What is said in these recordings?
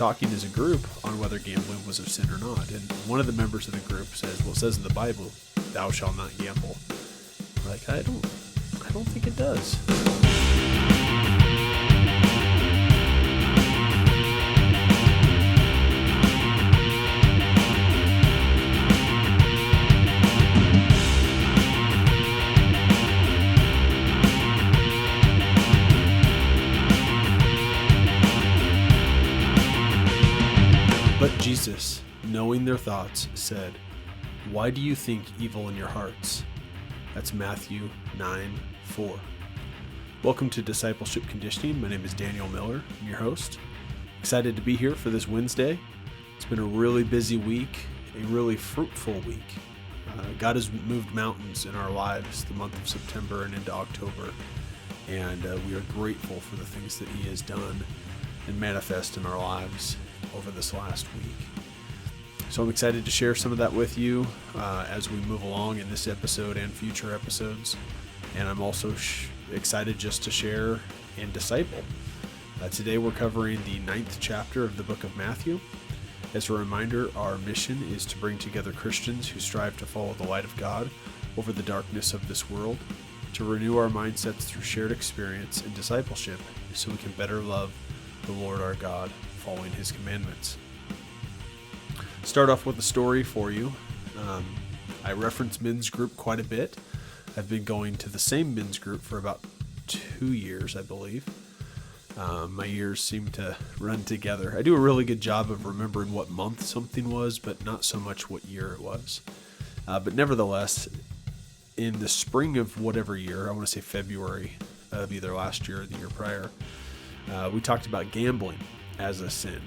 talking as a group on whether gambling was a sin or not. And one of the members of the group says, well, it says in the Bible, thou shalt not gamble. We're like, I don't think it does. But Jesus, knowing their thoughts, said, why do you think evil in your hearts? That's Matthew 9:4. Welcome to Discipleship Conditioning. My name is Daniel Miller. I'm your host. Excited to be here for this Wednesday. It's been a really busy week, a really fruitful week. God has moved mountains in our lives the month of September and into October, and we are grateful for the things that He has done and manifest in our lives over this last week. So I'm excited to share some of that with you as we move along in this episode and future episodes. And I'm also excited just to share and disciple. Today we're covering the 9th chapter of the book of Matthew. As a reminder, our mission is to bring together Christians who strive to follow the light of God over the darkness of this world, to renew our mindsets through shared experience and discipleship so we can better love the Lord our God, following His commandments. Start off with a story for you. I reference men's group quite a bit. I've been going to the same men's group for about 2 years, I believe. My years seem to run together. I do a really good job of remembering what month something was, but not so much what year it was. But nevertheless, in the spring of whatever year, I want to say February of either last year or the year prior, we talked about gambling as a sin.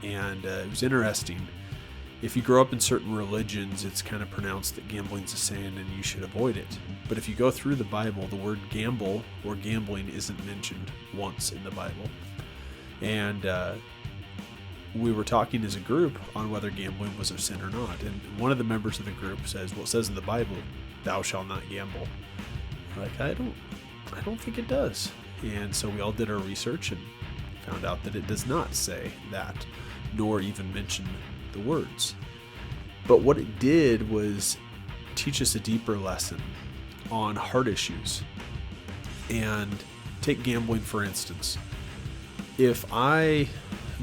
And it was interesting. If you grow up in certain religions, it's kind of pronounced that gambling's a sin and you should avoid it. But if you go through the Bible, the word gamble or gambling isn't mentioned once in the Bible. And we were talking as a group on whether gambling was a sin or not. And one of the members of the group says, well, it says in the Bible, thou shalt not gamble. We're like, I don't think it does. And so we all did our research and found out that it does not say that, nor even mention the words. But what it did was teach us a deeper lesson on heart issues. And take gambling, for instance. If I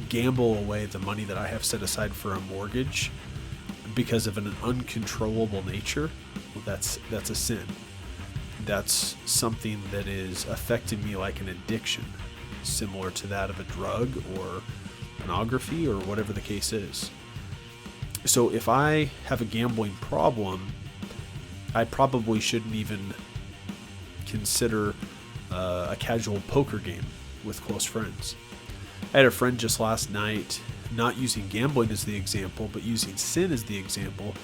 gamble away the money that I have set aside for a mortgage because of an uncontrollable nature, well, that's a sin. That's something that is affecting me like an addiction, similar to that of a drug or pornography or whatever the case is. So if I have a gambling problem, I probably shouldn't even consider a casual poker game with close friends. I had a friend just last night, not using gambling as the example, but using sin as the example,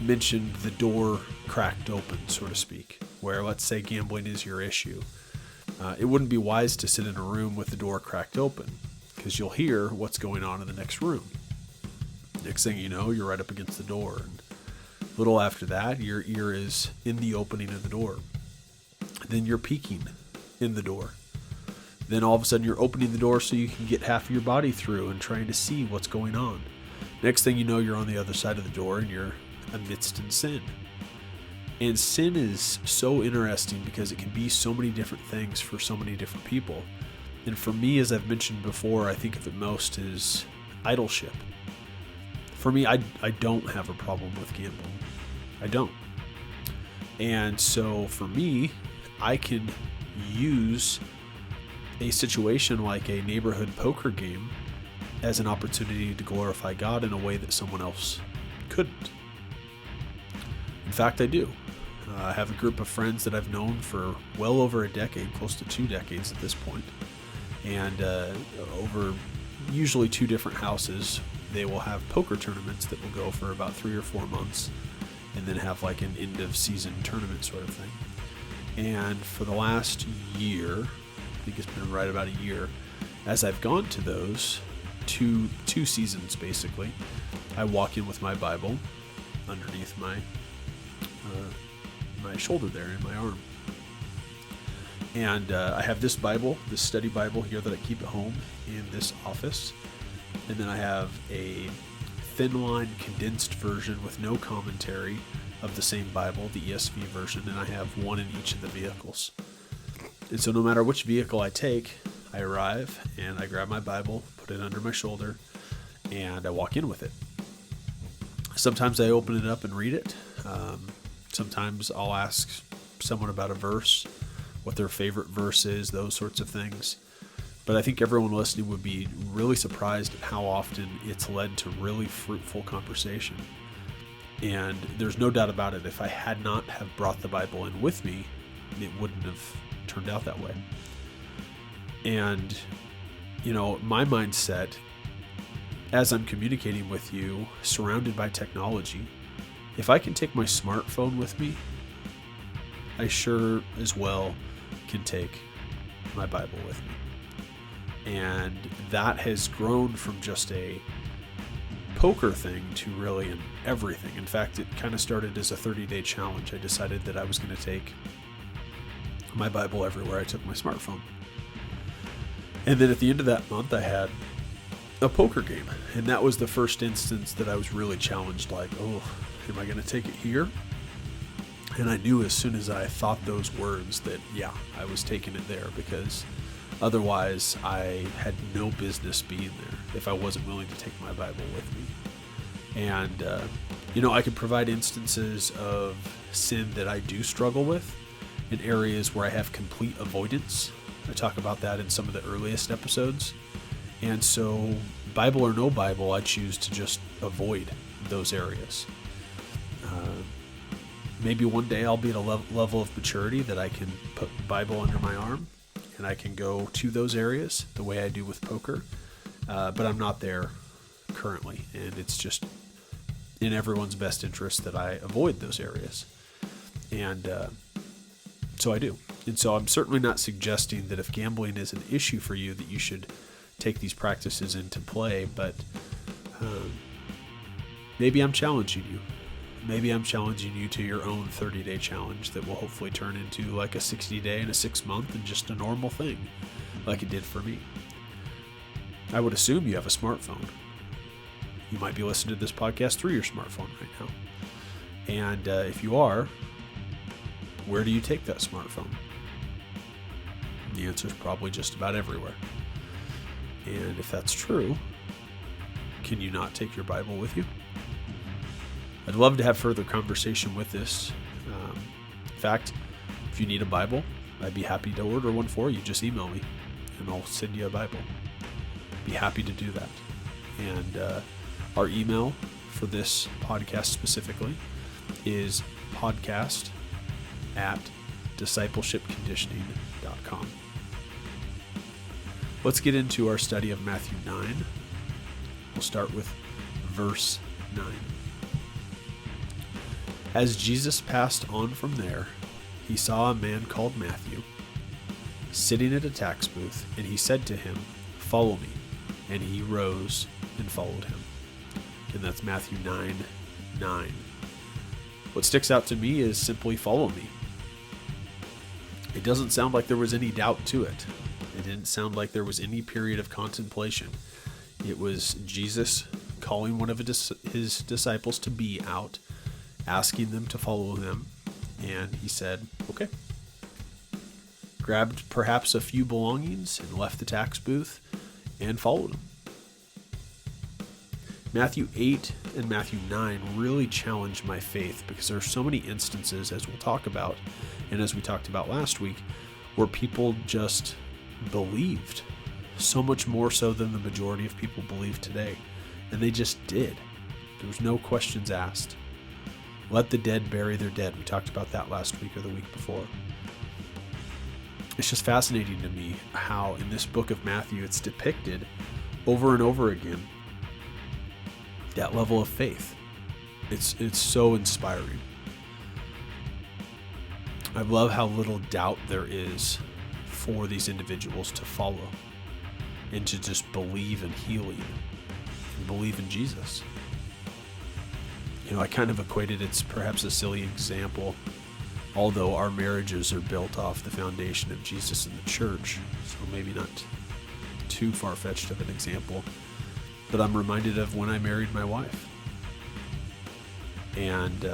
mentioned the door cracked open, so to speak, where let's say gambling is your issue. It wouldn't be wise to sit in a room with the door cracked open because you'll hear what's going on in the next room. Next thing you know, you're right up against the door. And a little after that, your ear is in the opening of the door. Then you're peeking in the door. Then all of a sudden you're opening the door so you can get half of your body through and trying to see what's going on. Next thing you know, you're on the other side of the door and you're amidst in sin. And sin is so interesting because it can be so many different things for so many different people. And for me, as I've mentioned before, I think of it most as idolship. For me, I don't have a problem with gambling. I don't. And so for me, I can use a situation like a neighborhood poker game as an opportunity to glorify God in a way that someone else couldn't. In fact, I do. I have a group of friends that I've known for well over a decade, close to 2 decades at this point. And over usually 2 different houses, they will have poker tournaments that will go for about 3 or 4 months and then have like an end of season tournament sort of thing. And for the last year, I think it's been right about a year, as I've gone to those two seasons basically, I walk in with my Bible underneath my shoulder there in my arm. And I have this Bible, this study Bible here that I keep at home in this office. and then I have a thin line condensed version with no commentary of the same Bible, the ESV version, and I have one in each of the vehicles. And so no matter which vehicle I take, I arrive and I grab my Bible, put it under my shoulder, and I walk in with it. Sometimes I open it up and read it. Sometimes I'll ask someone about a verse, what their favorite verse is, those sorts of things. But I think everyone listening would be really surprised at how often it's led to really fruitful conversation. And there's no doubt about it, if I had not have brought the Bible in with me, it wouldn't have turned out that way. And, my mindset, as I'm communicating with you, surrounded by technology, if I can take my smartphone with me, I sure as well can take my Bible with me. And that has grown from just a poker thing to really an everything. In fact, it kind of started as a 30-day challenge. I decided that I was going to take my Bible everywhere I took my smartphone. And then at the end of that month, I had a poker game. And that was the first instance that I was really challenged, like, oh, am I going to take it here? And I knew as soon as I thought those words that, yeah, I was taking it there, because otherwise I had no business being there if I wasn't willing to take my Bible with me. And, I could provide instances of sin that I do struggle with in areas where I have complete avoidance. I talk about that in some of the earliest episodes. And so, Bible or no Bible, I choose to just avoid those areas. Maybe one day I'll be at a level of maturity that I can put the Bible under my arm and I can go to those areas the way I do with poker. But I'm not there currently, and it's just in everyone's best interest that I avoid those areas. And so I do. And so I'm certainly not suggesting that if gambling is an issue for you that you should take these practices into play, but maybe I'm challenging you. Maybe I'm challenging you to your own 30-day challenge that will hopefully turn into like a 60-day and a 6-month and just a normal thing like it did for me. I would assume you have a smartphone. You might be listening to this podcast through your smartphone right now. And if you are, where do you take that smartphone? The answer is probably just about everywhere. And if that's true, can you not take your Bible with you? I'd love to have further conversation with this. In fact, if you need a Bible, I'd be happy to order one for you. Just email me and I'll send you a Bible. Be happy to do that. And our email for this podcast specifically is podcast@discipleshipconditioning.com. Let's get into our study of Matthew 9. We'll start with verse 9. As Jesus passed on from there, he saw a man called Matthew sitting at a tax booth, and he said to him, "Follow me." And he rose and followed him. And that's Matthew 9:9. What sticks out to me is simply follow me. It doesn't sound like there was any doubt to it. It didn't sound like there was any period of contemplation. It was Jesus calling one of his disciples to be out, asking them to follow him, and he said, okay. Grabbed perhaps a few belongings and left the tax booth and followed him. Matthew 8 and Matthew 9 really challenge my faith because there are so many instances, as we'll talk about, and as we talked about last week, where people just believed, so much more so than the majority of people believe today. And they just did. There was no questions asked. Let the dead bury their dead. We talked about that last week or the week before. It's just fascinating to me how in this book of Matthew it's depicted over and over again, that level of faith. It's so inspiring. I love how little doubt there is for these individuals to follow and to just believe in healing and believe in Jesus. I kind of equated it's perhaps a silly example, although our marriages are built off the foundation of Jesus and the church, so maybe not too far-fetched of an example. but I'm reminded of when I married my wife. And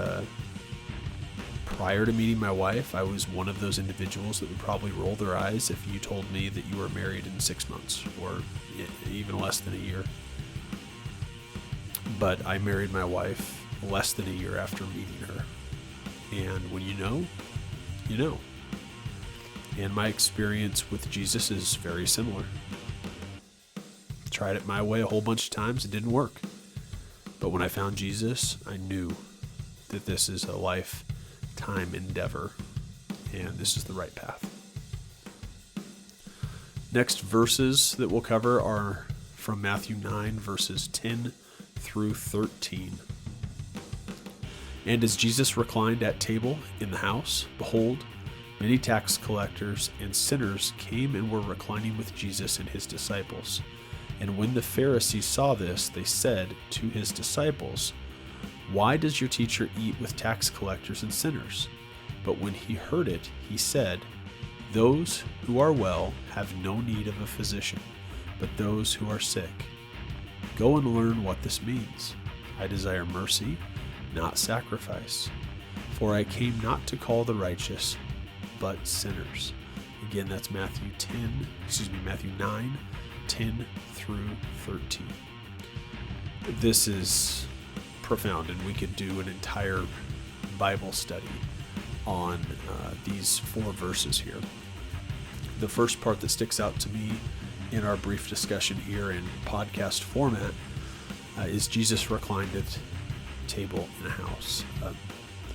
prior to meeting my wife, I was one of those individuals that would probably roll their eyes if you told me that you were married in 6 months or even less than a year. But I married my wife less than a year after meeting her. And when you know, you know. And my experience with Jesus is very similar. Tried it my way a whole bunch of times. It didn't work. But when I found Jesus, I knew that this is a lifetime endeavor, and this is the right path. Next verses that we'll cover are from Matthew 9, verses 10 through 13. And as Jesus reclined at table in the house, behold, many tax collectors and sinners came and were reclining with Jesus and his disciples. And when the Pharisees saw this, they said to his disciples, "Why does your teacher eat with tax collectors and sinners?" But when he heard it, he said, "Those who are well have no need of a physician, but those who are sick. Go and learn what this means. I desire mercy, not sacrifice. For I came not to call the righteous, but sinners." Again, that's Matthew 9, 10 through 13. This is profound, and we could do an entire Bible study on these 4 verses here. The first part that sticks out to me in our brief discussion here in podcast format is Jesus reclined at table in a house. I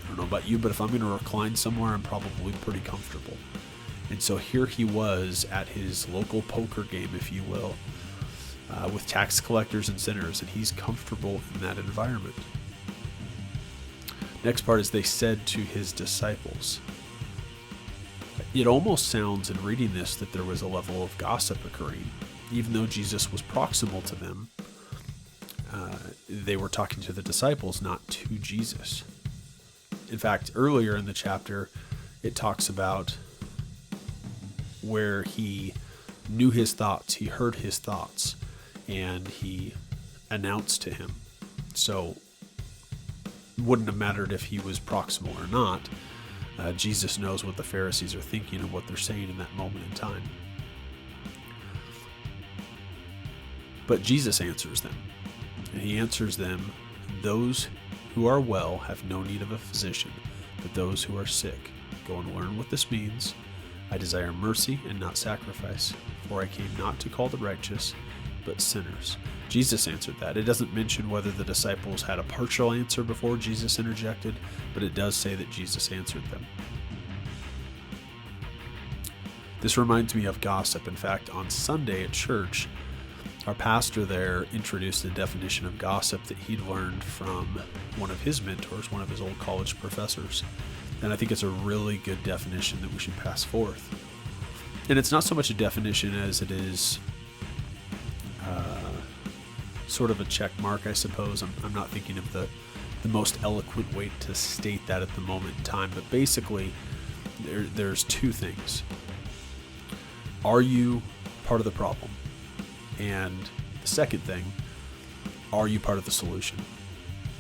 don't know about you, but if I'm going to recline somewhere, I'm probably pretty comfortable. And so here he was at his local poker game, if you will, with tax collectors and sinners, and he's comfortable in that environment. Next part is they said to his disciples. It almost sounds in reading this that there was a level of gossip occurring. Even though Jesus was proximal to them, they were talking to the disciples, not to Jesus. In fact, earlier in the chapter, it talks about where he knew his thoughts, he heard his thoughts, and he announced to him. So it wouldn't have mattered if he was proximal or not. Jesus knows what the Pharisees are thinking and what they're saying in that moment in time. But Jesus answers them. And he answers them, "Those who are well have no need of a physician, but those who are sick. Go and learn what this means. I desire mercy and not sacrifice, for I came not to call the righteous, but sinners." Jesus answered that. It doesn't mention whether the disciples had a partial answer before Jesus interjected, but it does say that Jesus answered them. This reminds me of gossip. In fact, on Sunday at church, our pastor there introduced a definition of gossip that he'd learned from one of his mentors, one of his old college professors. And I think it's a really good definition that we should pass forth. And it's not so much a definition as it is sort of a check mark, I suppose. I'm not thinking of the most eloquent way to state that at the moment in time. But basically, there's 2 things. Are you part of the problem? And the second thing, are you part of the solution?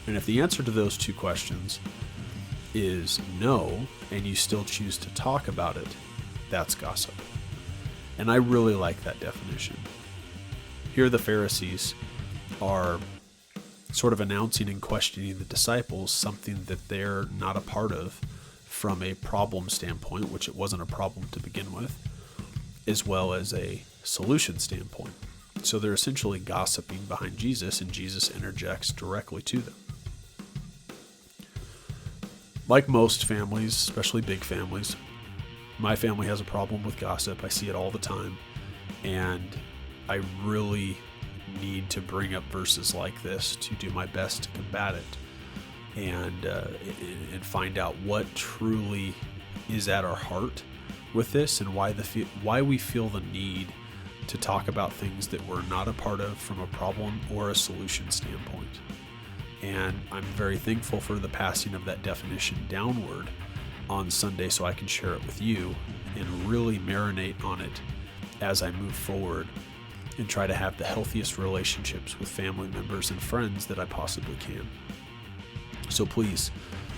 And if the answer to those 2 questions is no, and you still choose to talk about it, that's gossip. And I really like that definition. Here the Pharisees are sort of announcing and questioning the disciples something that they're not a part of from a problem standpoint, which it wasn't a problem to begin with, as well as a solution standpoint. So they're essentially gossiping behind Jesus, and Jesus interjects directly to them. Like most families, especially big families, my family has a problem with gossip. I see it all the time, and I really need to bring up verses like this to do my best to combat it and find out what truly is at our heart with this, and why we feel the need to talk about things that we're not a part of from a problem or a solution standpoint. And I'm very thankful for the passing of that definition downward on Sunday so I can share it with you and really marinate on it as I move forward and try to have the healthiest relationships with family members and friends that I possibly can. So please,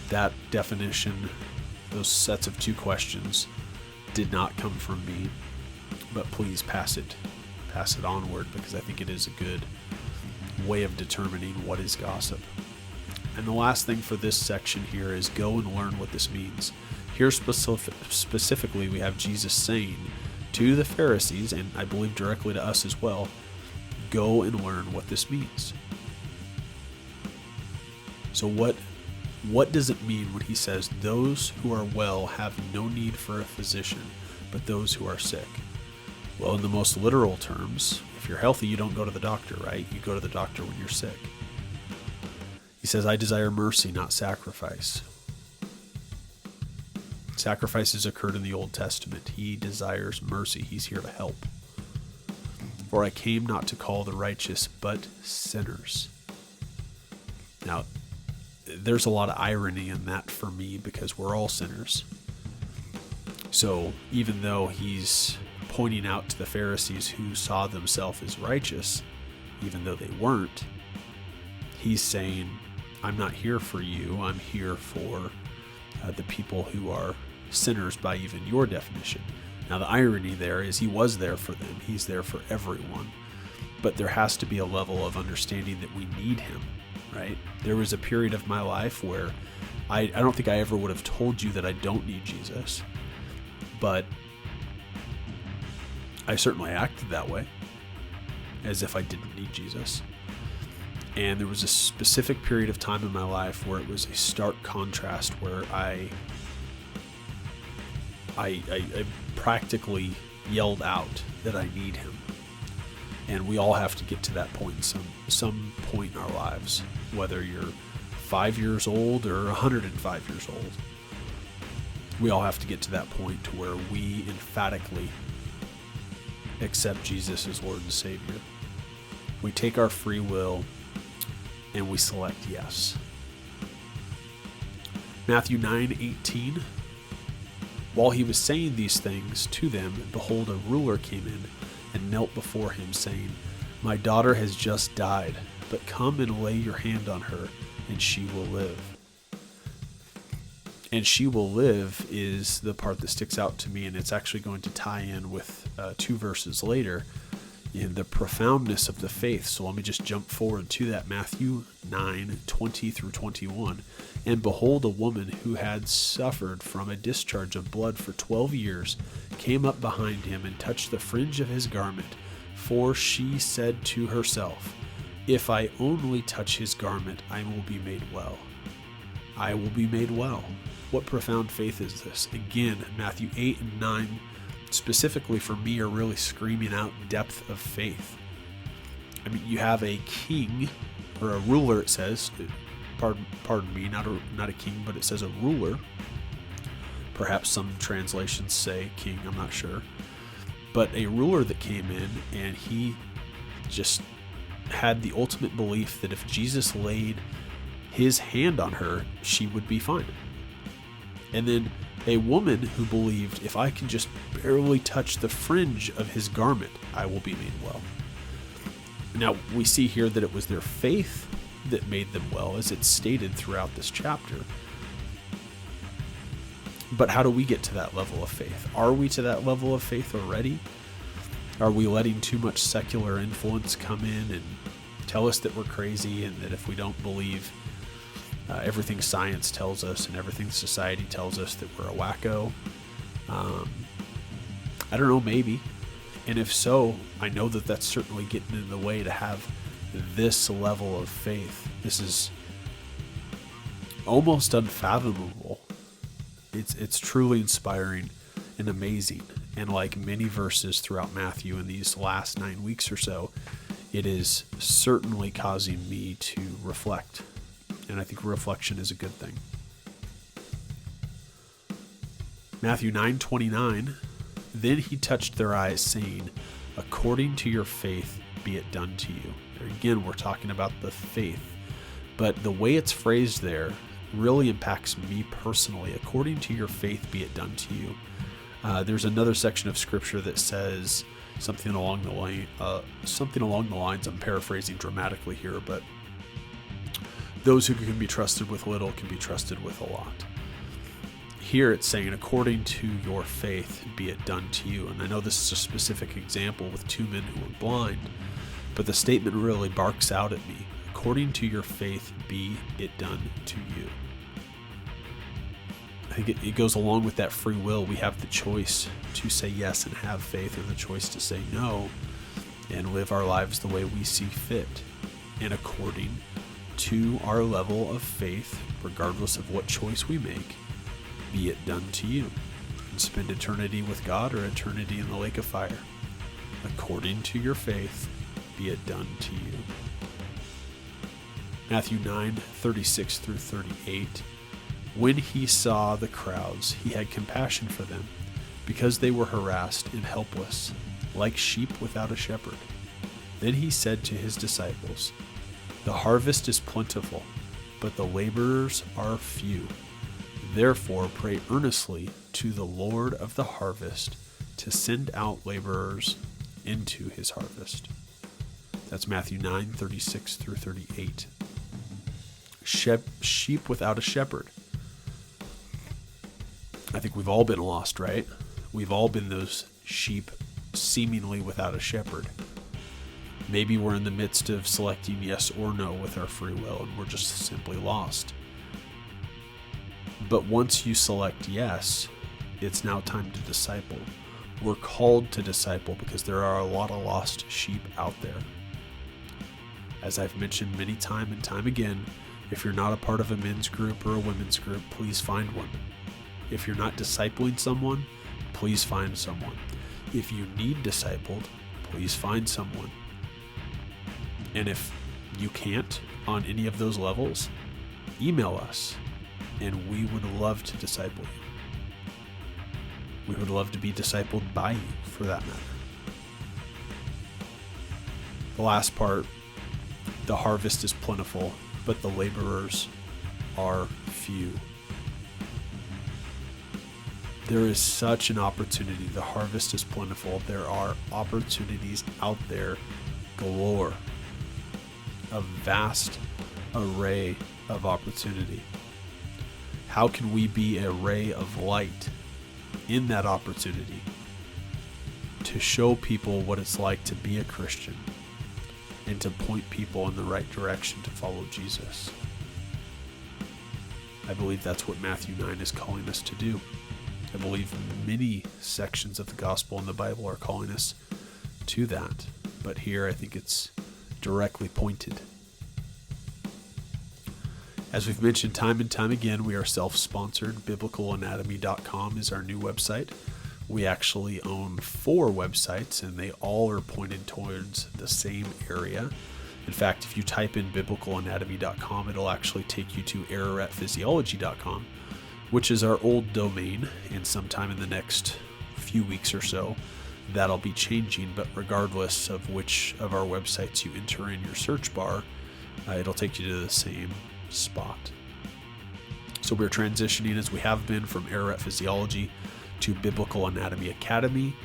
that definition, those sets of 2 questions did not come from me, but please pass it onward, because I think it is a good way of determining what is gossip. And the last thing for this section here is go and learn what this means. Here specifically, we have Jesus saying to the Pharisees, and I believe directly to us as well, go and learn what this means. So what does it mean when he says, those who are well have no need for a physician, but those who are sick? Well, in the most literal terms, if you're healthy, you don't go to the doctor, right? You go to the doctor when you're sick. He says, I desire mercy, not sacrifice. Sacrifices occurred in the Old Testament. He desires mercy. He's here to help. For I came not to call the righteous, but sinners. Now, there's a lot of irony in that for me, because we're all sinners. So even though he's pointing out to the Pharisees who saw themselves as righteous, even though they weren't, he's saying, I'm not here for you. I'm here for the people who are sinners by even your definition. Now, the irony there is he was there for them. He's there for everyone. But there has to be a level of understanding that we need him, right? There was a period of my life where I don't think I ever would have told you that I don't need Jesus, but I certainly acted that way, as if I didn't need Jesus. And there was a specific period of time in my life where it was a stark contrast, where I practically yelled out that I need him. And we all have to get to that point some point in our lives, whether you're 5 years old or 105 years old. We all have to get to that point to where we emphatically accept Jesus as Lord and Savior. We take our free will and we select yes. Matthew 9:18. While he was saying these things to them, behold, a ruler came in and knelt before him, saying, My daughter has just died, but come and lay your hand on her, and she will live. And she will live is the part that sticks out to me, and it's actually going to tie in with 2 verses later in the profoundness of the faith. So let me just jump forward to that. Matthew 9:20 through 21. And behold, a woman who had suffered from a discharge of blood for 12 years came up behind him and touched the fringe of his garment. For she said to herself, If I only touch his garment, I will be made well. I will be made well. What profound faith is this? Again, Matthew 8 and 9, specifically for me, are really screaming out depth of faith. I mean, you have a king, or a ruler, it says, pardon me, not a king, but it says a ruler. Perhaps some translations say king, I'm not sure. But a ruler that came in, and he just had the ultimate belief that if Jesus laid his hand on her, she would be fine. And then a woman who believed, if I can just barely touch the fringe of his garment, I will be made well. Now, we see here that it was their faith that made them well, as it's stated throughout this chapter. But how do we get to that level of faith? Are we to that level of faith already? Are we letting too much secular influence come in and tell us that we're crazy, and that if we don't believe everything science tells us and everything society tells us, that we're a wacko? I don't know, maybe. And if so, I know that that's certainly getting in the way to have this level of faith. This is almost unfathomable. It's truly inspiring and amazing. And like many verses throughout Matthew in these last 9 weeks or so, it is certainly causing me to reflect. And I think reflection is a good thing. Matthew 9:29, Then he touched their eyes, saying, According to your faith be it done to you. Again, we're talking about the faith. But the way it's phrased there really impacts me personally. According to your faith be it done to you. There's another section of scripture that says, Something along the lines, I'm paraphrasing dramatically here, but those who can be trusted with little can be trusted with a lot. Here it's saying, according to your faith, be it done to you. And I know this is a specific example with two men who were blind, but the statement really barks out at me. According to your faith, be it done to you. I think it goes along with that free will. We have the choice to say yes and have faith, or the choice to say no and live our lives the way we see fit. And according to our level of faith, regardless of what choice we make, be it done to you. And spend eternity with God or eternity in the lake of fire. According to your faith, be it done to you. Matthew 9:36 through 38. When he saw the crowds, he had compassion for them, because they were harassed and helpless, like sheep without a shepherd. Then he said to his disciples, the harvest is plentiful, but the laborers are few. Therefore pray earnestly to the Lord of the harvest to send out laborers into his harvest. That's Matthew 9:36 through 38. Sheep without a shepherd. I think we've all been lost, right? We've all been those sheep seemingly without a shepherd. Maybe we're in the midst of selecting yes or no with our free will, and we're just simply lost. But once you select yes, it's now time to disciple. We're called to disciple because there are a lot of lost sheep out there. As I've mentioned many time and time again, if you're not a part of a men's group or a women's group, please find one. If you're not discipling someone, please find someone. If you need discipled, please find someone. And if you can't on any of those levels, email us, and we would love to disciple you. We would love to be discipled by you, for that matter. The last part, the harvest is plentiful, but the laborers are few. There is such an opportunity. The harvest is plentiful. There are opportunities out there galore. A vast array of opportunity. How can we be a ray of light in that opportunity to show people what it's like to be a Christian and to point people in the right direction to follow Jesus? I believe that's what Matthew 9 is calling us to do. I believe many sections of the gospel in the Bible are calling us to that, but here I think it's directly pointed. As we've mentioned time and time again, we are self-sponsored. BiblicalAnatomy.com is our new website. We actually own 4 websites, and they all are pointed towards the same area. In fact, if you type in BiblicalAnatomy.com, it'll actually take you to AraratPhysiology.com, which is our old domain, and sometime in the next few weeks or so, that'll be changing. But regardless of which of our websites you enter in your search bar, it'll take you to the same spot. So we're transitioning, as we have been, from Ararat Physiology to Biblical Anatomy Academy.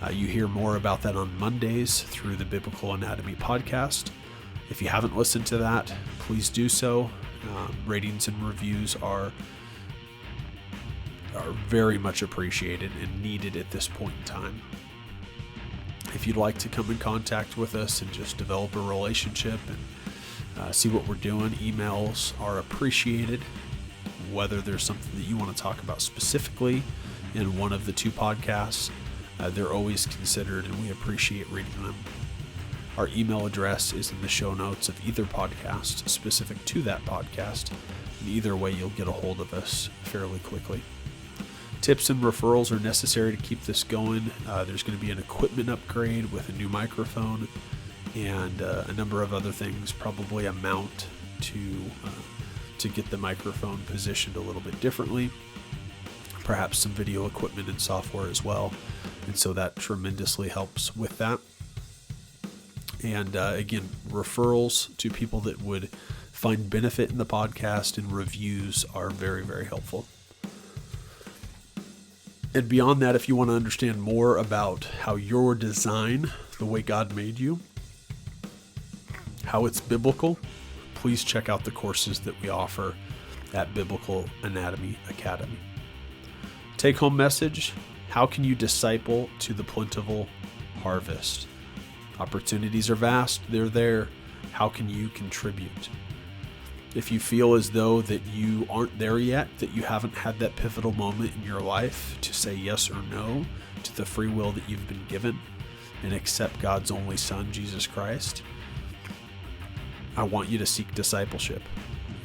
You hear more about that on Mondays through the Biblical Anatomy podcast. If you haven't listened to that, please do so. Ratings and reviews are very much appreciated and needed at this point in time. If you'd like to come in contact with us and just develop a relationship and see what we're doing, emails are appreciated. Whether there's something that you want to talk about specifically in one of the 2 podcasts, they're always considered, and we appreciate reading them. Our email address is in the show notes of either podcast specific to that podcast, and either way you'll get a hold of us fairly quickly. Tips and referrals are necessary to keep this going. There's going to be an equipment upgrade with a new microphone and a number of other things, probably a mount to get the microphone positioned a little bit differently, perhaps some video equipment and software as well, and so that tremendously helps with that. And again, referrals to people that would find benefit in the podcast and reviews are very, very helpful. And beyond that, if you want to understand more about how you're designed, the way God made you, how it's biblical, please check out the courses that we offer at Biblical Anatomy Academy. Take home message: how can you disciple to the plentiful harvest? Opportunities are vast, they're there. How can you contribute? If you feel as though that you aren't there yet, that you haven't had that pivotal moment in your life to say yes or no to the free will that you've been given and accept God's only Son, Jesus Christ, I want you to seek discipleship.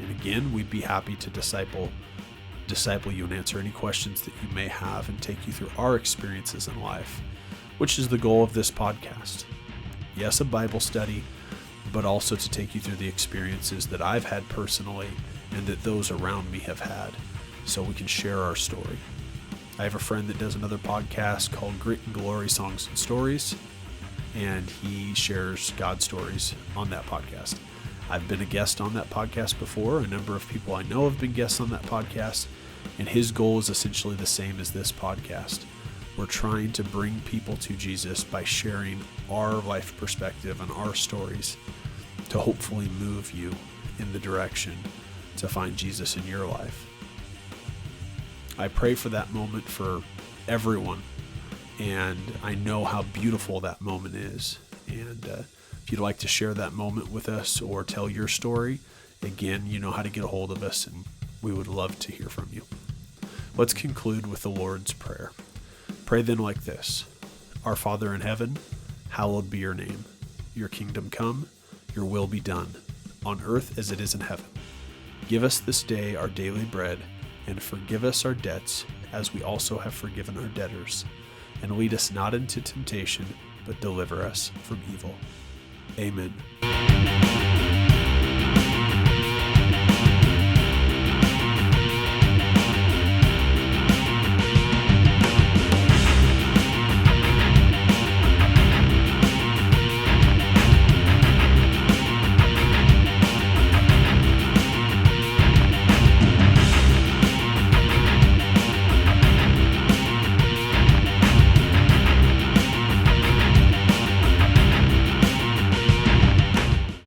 And again, we'd be happy to disciple you and answer any questions that you may have and take you through our experiences in life, which is the goal of this podcast. Yes, a Bible study, but also to take you through the experiences that I've had personally and that those around me have had, so we can share our story. I have a friend that does another podcast called Grit and Glory Songs and Stories, and he shares God stories on that podcast. I've been a guest on that podcast before. A number of people I know have been guests on that podcast, and his goal is essentially the same as this podcast. We're trying to bring people to Jesus by sharing our life perspective and our stories to hopefully move you in the direction to find Jesus in your life. I pray for that moment for everyone, and I know how beautiful that moment is. And if you'd like to share that moment with us or tell your story, again, you know how to get a hold of us, and we would love to hear from you. Let's conclude with the Lord's Prayer. Pray then like this: Our Father in heaven, hallowed be your name. Your kingdom come, your will be done, on earth as it is in heaven. Give us this day our daily bread, and forgive us our debts, as we also have forgiven our debtors. And lead us not into temptation, but deliver us from evil. Amen.